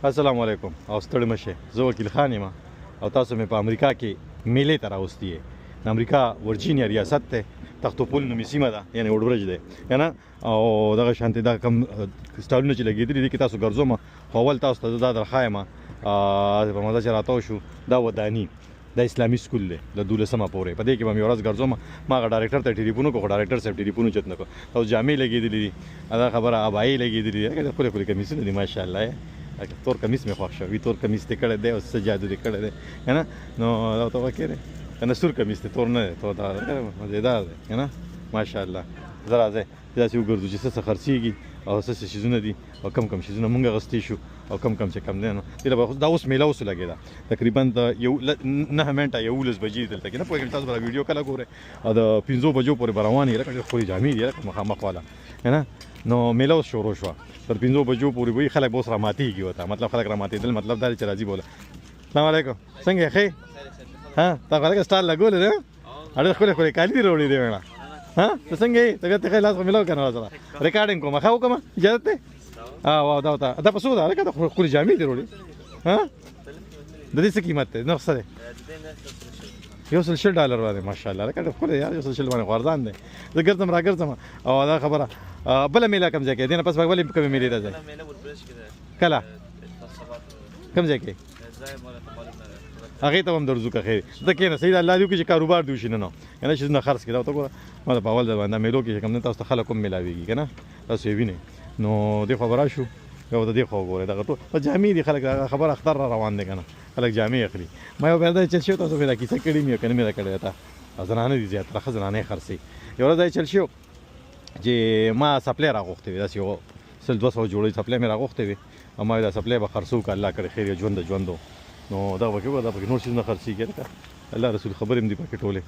السلام علیکم او ستړي مشه زه وکیل خان یم او تاسو مې په امریکا کې میلې ته راوستي یې د امریکا ورجینیا ریاست ته تختوپل نومي سیمه ده یعنې وډبرج دی که نه او دغه شانتې دا کم سټالونه چې لګېدلي دي کې تاسو ګرځوم خو اول تاسو ته دا درښایم په مزه چې راتاو شو دا وداني د اسلامي سکول دی د 12مه پورې په دې کې به مې ورځ ګرځوم ما هغه ډایرکټر ته ټلیفون وکړو خو ډایرکټر صاحب ټلیفون اوچت نه کړو او جامې لګېدلي دي دا خبره ابایي لګېدلي دي ښکلې ښکلې کمیسونه دي ماشاءالله تور کمیس مې خوښ شو تور کمیس دې کړی دی او څه جادو دې کړی دی که نه نو دا ته وکې دی که نه سور کمیس دی تور نه دی تور دا مزېدار دی که نه ماشاءالله زه راځئ داسې وګرځو چې څه څه خرڅېږي او څه څه شیزونه دي او کم کم شیزونه مونږ اخیستی شو او کم کم چې کم دی نو دې به دا اوس میله اوس لګېده تقریبا د 9 منټه 11 بجې دلته کې نه پوهېږم تاسو به ویډیو کله ګورئ او د 5 بجو پورې به روان یې لکه ډېر ښکلې جامې دي لکه مخامخ والا که نه نو میله اوس شروع شوه تر 5 بجو پورې به خلک به اوس راماتېږي ورته مطلب خلک راماتېدل مطلب دا دی چې راځي بوله السلام علیکم څنګه یې ښې ها تا خو هلکه سټال لګولی دی ډېر ښکلې ښکلې کالي دي راوړي دی ویڼه ها ته څنګه یې طبیعت ښه لاس خو میلاو که نه راسره ریکارډینګ کوم ښه وکړم اجازت دی واو دا په څو ده هلکه دا ښکلې جامې دي راوړي ها د دې څه قیمت دی نرخ څه دی $100 باندې ماشاءالله لکه ډېر ښکلی یار $100 باندې خو ارزان دی زه ګرځم راګرځم او دا خبره بله میله کوم ځای کې دې نه پس به بلې کومې میلې ته ځئ کله کوم ځای کې هغې ته هم درځو که خیر ته کښېنه صحیح ده الله دې وکړي چې کاروبار دې وشي نه که نه چې نه خرڅ کړي دا ورته ګوره ما ته په اول ځل باندې میلو کې چې کوم دی تاسو ته خلک هم میلاوېږي که نه تاسو یې وینئ نو دې خوا به راشو یو د دې خوا وګورئ دغه ټول جامې دي خلک خبره اختر را روان دی که نه خلک جامې اخلي ما یو بیا دا چل شوی تاسو مې دا کیسه کړې مې که نه مې دا کړې ده تا زنانه دي زیاتره ښه زنانې خرڅوي یو ورځ دا چل شو چې ما سپلی راغوښتې وې داسې یو 100-200 جوړې سپلی مې راغوښتې وې او ما دا سپلی به خرڅو که الله کړې خیر یې ژوند نو دا به کې دا پکې نور څیزونه خرڅېږي لکه الله رسول خبرې هم دي پکې ټولې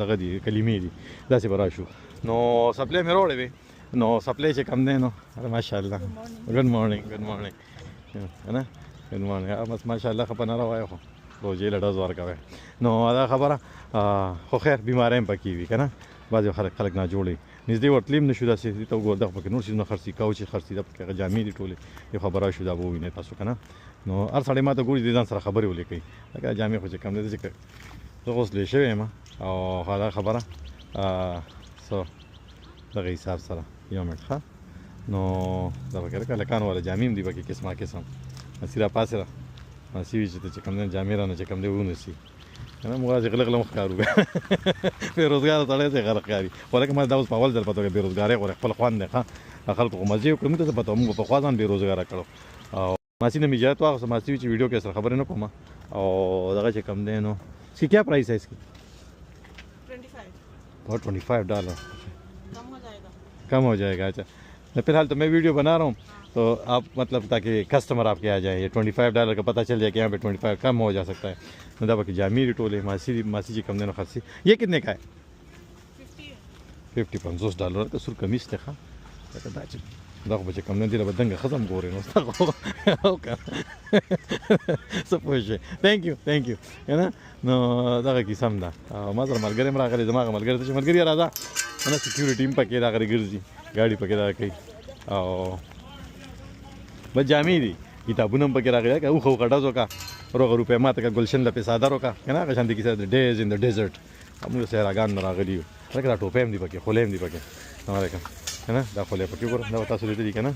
دغه دي کلمې دي داسې به راشو نو سپلی مې راوړې وې نو سپلی چې کم دی نو ماشاءالله ګډ مارنینګ که نه ګډ مارنینګ بس ماشاءالله ښه په نره وایه خو روژې له ډز ورکوئ نو دا خبره خو خیر بیماری هم پکې وي که نه بعضې خلک ناجوړ نږدې ورتلې هم نه شو داسې دې ته وګوره دغه پکې نور څیزونه خرڅي کوچې خرڅي دا پکې هغه جامې دي ټولې یو خبره شو دا به ووینئ تاسو که نه نو هر سړی ما ته ګوري د ځان سره خبرې ولیکئ لکه جامې خو چې کم دی چې زه اوس لوی شوی یم او دا خبره څه دغه حساب سره یو منټ ښه نو دا پکې لکه هلکانو والا جامې هم دي پکې قسمه قسم مسي راپاسې را مسي وي چې ته چې کم دی جامې رانه چې کم دی ونیسي که نه موږ داسې غله غله مه ښکارو بېروزګاره سړی دی غله ښکاري خو لکه ما دا اوس په اول ځل پته بېروزګارۍ غوره خپل خوند دی ښه خلکو خو مزې وکړو موږ ته څه پته موږ پخوا ځان بېروزګاره کړو او ماسي نه مې اجازت واخیسته ماسي وي چې ویډیو کې سره خبرې نه کوم او دغه چې کم دی نو اس کی کیا پرائس ہے اس کی 25 $25 कम हो जाएगा अच्छा फिलहाल तो मैं वीडियो बना रहा हूँ तो आप मतलब ताकि कस्टमर आपके आ जाए ये $25 का पता चल जाए कि यहाँ पे 25 कम हो जा सकता है मतलब कि जामी टोले मासी जी कम देना खासी ये कितने का है 50 $50 का सुर कमीज देखा دا خو به چې کم نه دي له به دنګه ښځه هم ګورې نو ستا خو او که څه پوه شوې تھینک یو که نه نو دغه کیسه هم ده ما سره ملګری هم راغلی زما هغه ملګری ته چې ملګري راځه نه سیکیورټي هم پکې راغلی ګرځي ګاډي پکې دغه کوي او بس جامې دي کتابونه هم پکې راغلي که اوښه اوښه ډز وکړه روغه روپۍ ما ته که ګلشن لپې څادر وکړه که نه هغه شانتې کیسه د ډیز ان د ډیزرټ موږ صحراګان نه راغلي یو لکه دا ټوپۍ هم دي پکې خولۍ هم دي پکې السلام علیکم که نه دا خولۍ پکې ګوره دا به تاسو لیدلي که نه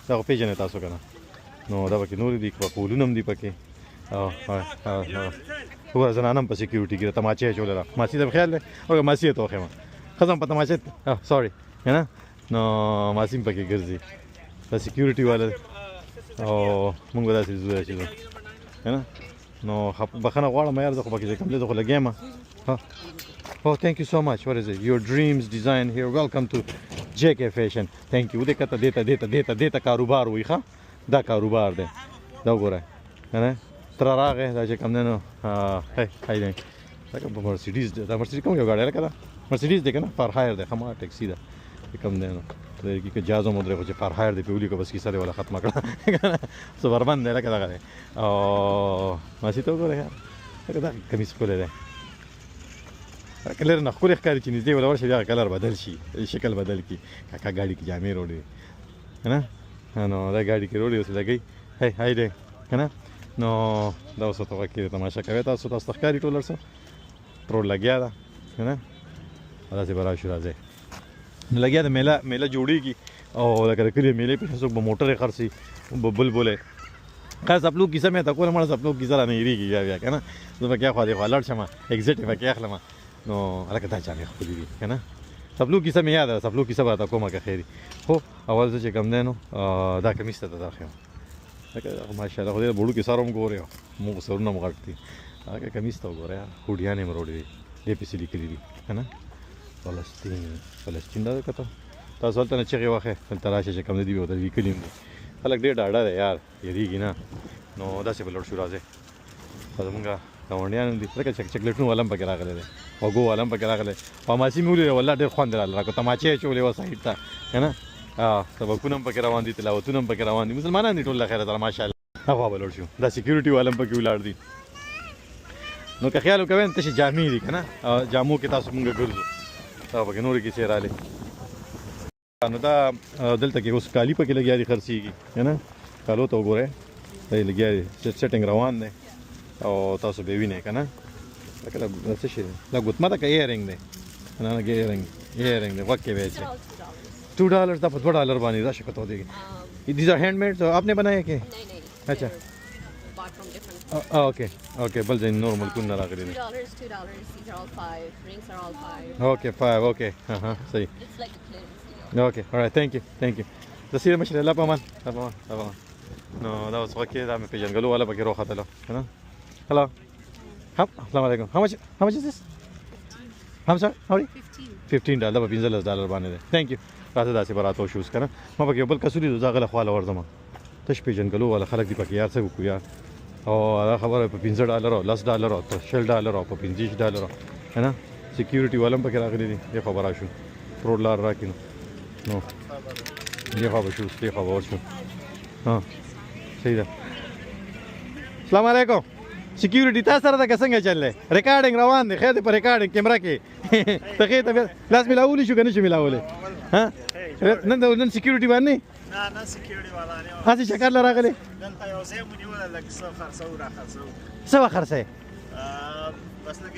دا خو پېژنئ تاسو که نه نو دا پکې نورې دي پولونه هم دي پکې وګوره زنانه هم په سیکیورټي کې د تماچې اچولی ده ماسي ته خیال دی او ماسي یې ته وښیم ښځه هم په تماچې سوري که نه نو ماسي هم پکې ګرځي دا سیکیورټي والا دی او مونږ به داسې ځو داسې ځو که نه نو بخښنه غواړم یار زه خو پکې چې کوم دی زه خو لګیم Oh, thank you so much. What is it? Your dreams design here. Welcome to JK Fashion. Thank you. دې کته دیتا کاروبار وي ښه دا کاروبار دی دا وګورئ که نه تره راغی دا چې کوم دی نو هی دی لکه په مرسیډیز دی دا مرسیډیز کوم یو ګاډی لکه دا مرسیډیز دی که نه فار هایر دی ښه ما ټیکسي ده چې کوم دی نو کې جاز هم ودرېږو چې فار هایر دی پې ولیکو بس کیسه دې والا ختمه کړه که نه سوبرمن دی لکه دغه دی او ماسي ته وګورئ یار لکه دا کمیس ښکلی دی کلر نه ښکلې ښکاري چې نږدې ولا ورشي دغه کلر بدل شي شکل بدل کړي کاکا ګاډي کې جامې راوړي که نه نو دا ګاډي کې راوړي اوس لګوي هی دی که نه. نو دا اوس ورته غوږ کې تماشه کوي تاسو ته ښکاري ټولر څه پرول لګیا ده که نه داسې به راشو راځئ لګیا ده میله جوړېږي او لکه د کلي میلې پېښې څوک به موټرې خرڅي به بل بولې خاص آپ لوگ کیسه مې ته کوله مړه آپ لوگ کیسه رانه هېرېږي بیا که نه زه به کیا خوا دې خوا لاړ شم اگزیټ یې پکې اخلم نو هلکه دا چا مې خپلې دي که نه سپلو کیسه مې یاد ده سپلو کیسه به راته کومه که خیر خو اول زه چې کوم دی نو دا کمیس ته درخیم ماشاءالله خدای د بوړو کې سر هم ګورې موږ سرونه هم غټ دي هغه کمیس ته وګوره یار هوډیانې مې وروړې دي دې پسې لیکلي دي که نه فلسطین دا کته تاسو هلته نه چغې وهئ دلته راشه چې کوم دی به ورته لیکلي هم دي خلک ډېر ډاډه دی یار هېرېږي نه نو داسې به لوړ شو راځئ زمونږ ګاونډیان دي لکه چکلیټونو والا هم پکې راغلی دی غوږو والا هم پکې راغلی پاماسي مې ولیدل والله ډېر خوند یې راغلی راکړو تماچې یې اچولې وه سایډ ته که نه سبقونه هم پکې روان دي تلاوتونه هم پکې روان دي مسلمانان دي ټول له خیره سره ماشاءالله هغه به لوړ شو دا سیکیورټي والا هم پکې ولاړ دي نو که خیال وکوئ تشې جامې دي که نه جامو کې تاسو مونږ ګرځو دا پکې نورې کیسې رالې نو دا دلته کې اوس کالي پکې لګیا دي خرڅېږي که نه کالو ته وګورئ دا یې لګیا دي سیټینګ روان دی او تاسو به وینئ که نه لکه دا څه شی دی دا ګوتمه ده که ایرنګ دی نه ایرنګ دی غوږ کې وی چې $2 دا په $2 باندې دا شکت ودیږي دیز آر ہینڈ میڈ آپ نے بنایا کہ اچھا اوکے بل ځای نور ملکونه نه راغلي دي اوکې 5 اوکې صحیح اوکې alright thank you د سیره مشر الله پامان نو دا اوس وکې دا مې پیژنګلو والا پکې راوختلو که نه hello السلام علیکم how much is this I'm sorry how $15 دا به $15 باندې دی thank you راته داسې به راته وشوز که نه ما پکې یو بل کسولي دو زه هغه له خواله ورځم تش پیژنګلو والا خلک دي پکې یار څه وکړو یار او دا خبره په $15 او $10 او په $10 او په $15 که نه سیکیورټي والا هم پکې راغلي دي دې خوا به راشو روډ لار راکړي نو دې خوا به شو دې خوا به ورشو صحیح ده السلام علیکم سیکیورټي تا سره ده که څنګه چل دی ریکارډینګ روان دی خیر دی په ریکارډینګ کیمره کې ته خې ته لاس میلاولی شو که نه شو میلاولی نن سیکیورټي باندې نه سیکیورټي والا نه هسې چکر له راغلی دلته یو ځای مو نیولی لږ څه خرڅوو راخرڅوو څه وخرڅئ بس لږ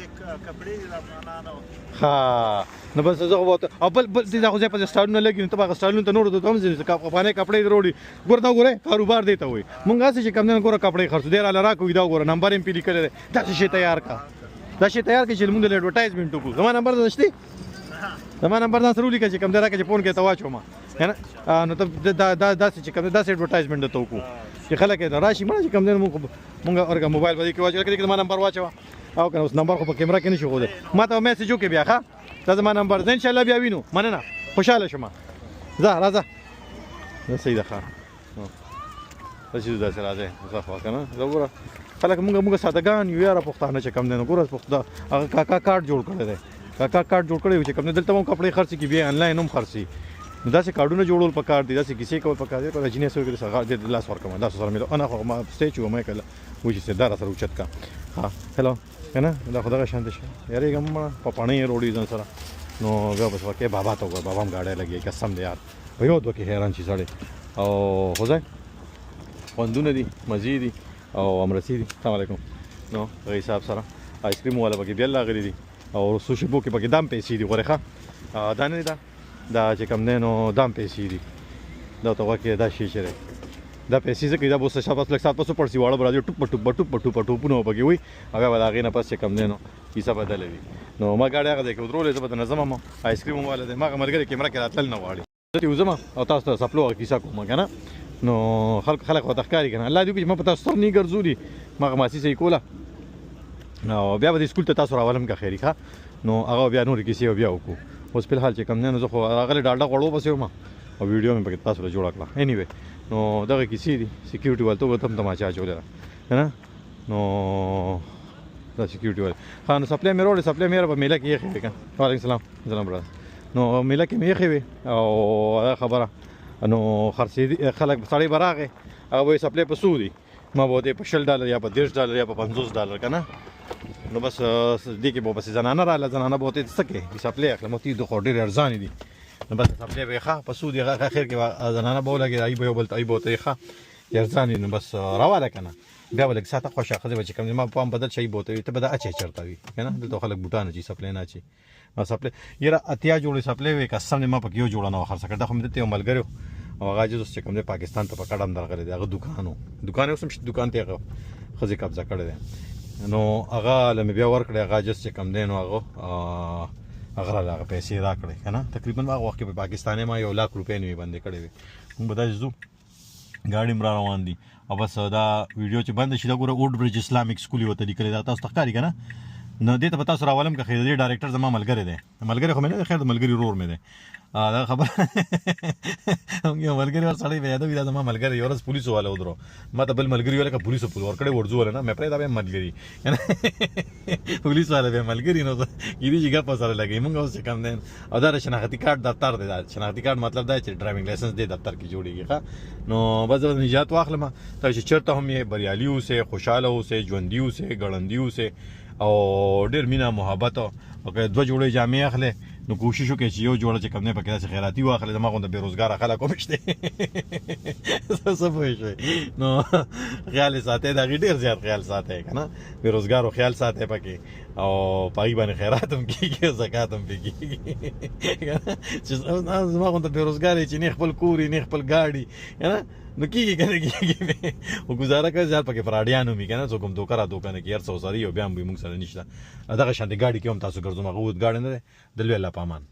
کپړې دي د افغانانو ښه نو بس زه خو به او بل دا خو ځای په سټالونه لګي نو ته به هغه سټالونو ته نورو ته هم ځینې افغانۍ کپړې دې راوړي ګوره دا وګورئ کاروبار دی ته وایي مونږ هسې چې کوم دی ګوره کپړې خرڅو دی راله راکوي دا وګوره نمبر یې پې لیکلی دی داسې شی تیار کا دا شی تیار کړي چې مونږ دلته اډورټایزمنټ وکړو زما نمبر ته نشته زما نمبر ځان سره ولیکه چې کوم دی راکړه چې فون کې ته واچوم که نه نو ته داسې چې کوم دی داسې اډورټایزمنټ درته وکړو چې خلک یې راشي مړه چې کوم دی مونږ ورکه موبایل باندې کې واچوه لکه زما نمبر واچوه او که اوس نمبر خو په کیمره کې نشي ښودی ما ته میسیج وکړې بیا ښه دا زما نمبر زه انشاءالله بیا وینو مننه خوشحاله شوم ځه راځه دا صحیح ده ښه داسې داسې راځئ زه خوا که نه زه وګوره خلک مونږ سادهګان یو یاره پښتانه چې کوم دی نو ګوره هغه کاکا کارډ جوړ کړی دی کاکا کارډ جوړ کړی چې کوم دی دلته هم کپړې خرڅي کړي بیا آنلاین هم خرڅي نو داسې کارډونه جوړول پکار دي داسې کیسې کول پکار دي په جنې سره سره لاس ورکوم دا سره مې انا خو ما سټیچ و مې کله وږي سره دار سره اوچت کا ها هلو کنه دا خدای شانت شه یاري ګم په پانی روړي ځن سره نو بیا بس ورکه بابا ته وګور بابا هم گاډه لګي قسم دی یار په یو دوه کې حیران شي سړی او خوځای خوندونه دي مزيدي او امرسي دي السلام علیکم نو غي صاحب سره آیس کریم والا پکې بیا لاغلي دي او سوشي بو کې پکې دام پیسې دي غوړه دا نه دا چې کوم دی نو دام پیسې دي دا ته واکې دا شي چېرې دا پیسې ځکه دا به اوس شاباس لږ ساعت پسو پړسي واړه به راځي ټوپ ټوپونه به پکې وي هغه به د هغې نه پس چې کوم دی نو کیسه بدله وي نو ما ګاډی هغه ځای کې ودرولې زه به درنه ځم هم آیس کریم والا دی ما هغه ملګري کیمره کې راتلل نه غواړي زه ترې وځم او تاسو ته سپلو هغه کیسه کوم که نه نو خلک ورته ښکاري که نه الله دې وکړي چې ما په تاسو سر نه ګرځولي ما هغه ماسي صحیح کوله او بیا به دې سکول ته تاسو راولم که خیري ښه نو هغه بیا نورې کیسې بیا وکړو اوس فلحال چې کوم دی نو زه خو هغه ډالډه غوړو پسې وم او ویډیو مې پکې تاسو له جوړه کړه انیوې نو دغه کیسې دي سیکیورټي والته ورته هم تماچا اچولې ده که نه نو دا سیکیورټي والا ښه نو سپلی مې راوړې سپلی مې په میله کې ایښې وې که وعلیکم السلام برادر نو میله کې مې ایښې وې او هغه خبره نو خرڅېدي خلک سړی به راغی هغه به یې سپلی په څو دي ما به ورته په $10 یا په $30 یا په $50 که نه نو بس دې کې به پسې زنانه راغله زنانه به ورته څه کوې سپلی اخلم ورته د خو ډېرې ارزانې دي نو بس سپلی به یې ښه په څو دي هغه خیر کې زنانه به ولګېده ای به یو بل ته ای به ورته یې ښه یارځانې نو بس راواله که نه بیا به لږ ساته خوښه ښځې به چې کوم ما پام بدل شي بوته وي ته به دا اچی چېرته وي که نه دلته خلک بوټان اچي سپلی نه اچي سپلی یاره اتیا جوړې سپلی وې قسم دې ما پکې یو جوړه نه وه خرڅه کړې دا خو مې دلته یو ملګری و او هغه عاجز اوس چې کوم دی پاکستان ته په کډه هم درغلی دی هغه دوکان و دوکان یې اوس هم شته دوکان ته یې هغه ښځې قبضه کړی دی نو هغه له مې بیا ورکړی هغه عاجز چې کوم دی نو هغه هغه راله هغه پیسې راکړې که نه تقریبا هغه وخت کې په پاکستان ما 1 लाख روپۍ مې بندې کړې وې موږ به داسې ځو ګاډي هم را روان دي او بس دا ویډیو چې بند شي دا ګوره اوډ برج اسلامک سکول یې ورته لیکلی دا تاسو ته ښکاري که نه نو دې ته به تاسو راولم که خیر دې ډایرکټر زما ملګری دی ملګری خو مې نه دی خیر د ملګري ورور مې دی دا خبره یو ملګري ور سړی به یادوي دا زما ملګری یو ورځ پولیسو والا ودرو ما ته بل ملګري ویل که پولیسو پول ورکړی ورځو ولا نه مې پرېږده بیا ملګري پولیس والا بیا ملګري نو کېدای شي ګپه سره لګوي مونږ اوس چې کم دی او دا د شناختي کارت دفتر دی دا شناختي کارت مطلب دا چې ډرایوینګ لایسنس دې دفتر کې جوړېږي ښه نو بس زه نجات واخلم ته چې چېرته هم یې بریالي اوسې خوشحاله اوسې ژوندي اوسې ګړندي اوسې او ډېر مینه محبت او که 2 جوړې جامې اخلې نو کوشش وکړئ چې یو جوړه چې کوم دی پکې داسې خیراتي واخلې زما غونډه بېروزګاره خلک هم شته څه پوه شوئ نو خیال یې ساتئ د هغې ډېر زیات خیال ساتئ که نه بېروزګارو خیال ساتئ پکې او په هغې باندې خیرات هم کېږي او زکات هم پرې کېږي چې زما غونډه بېروزګار یې چې نه خپل کور یې نه خپل ګاډي که نه نو کېږي که نه کېږي خو ګزاره کوي زیات پکې فراډیان هم وي که نه څوک هم دوکه را دوکه نه کوي هر څه وساري او بیا هم وي مونږ سره نشته دغه شانتې ګاډي کې هم تاسو ګرځوم هغه اوږد ګاډی نه دی د لوی الله په امان